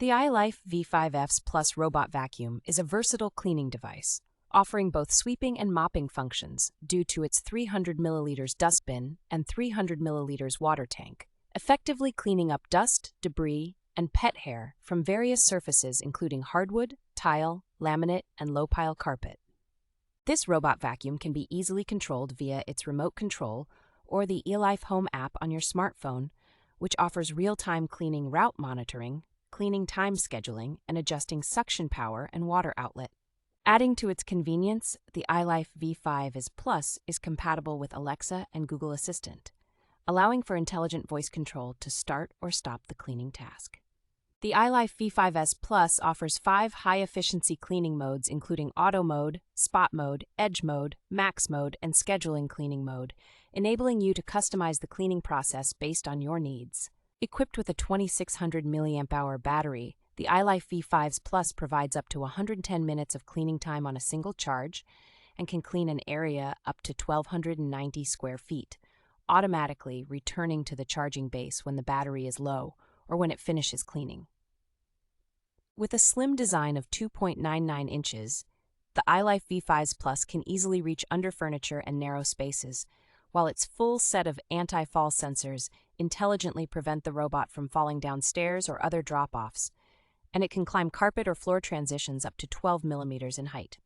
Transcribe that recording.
The ILIFE V5s Plus robot vacuum is a versatile cleaning device, offering both sweeping and mopping functions due to its 300 milliliters dustbin and 300 milliliters water tank, effectively cleaning up dust, debris, and pet hair from various surfaces including hardwood, tile, laminate, and low-pile carpet. This robot vacuum can be easily controlled via its remote control or the ilifehome app on your smartphone, which offers real-time cleaning route monitoring, cleaning time scheduling, and adjusting suction power and water outlet. Adding to its convenience, the ILIFE V5s Plus is compatible with Alexa and Google Assistant, allowing for intelligent voice control to start or stop the cleaning task. The ILIFE V5s Plus offers 5 high-efficiency cleaning modes including Auto Mode, Spot Mode, Edge Mode, Max Mode, and Scheduling Cleaning Mode, enabling you to customize the cleaning process based on your needs. Equipped with a 2600 mAh battery, the ILIFE V5s Plus provides up to 110 minutes of cleaning time on a single charge and can clean an area up to 1,290 square feet, automatically returning to the charging base when the battery is low or when it finishes cleaning. With a slim design of 2.99 inches, the ILIFE V5s Plus can easily reach under furniture and narrow spaces, while its full set of anti-fall sensors intelligently prevent the robot from falling down stairs or other drop-offs, and it can climb carpet or floor transitions up to 12 millimeters in height.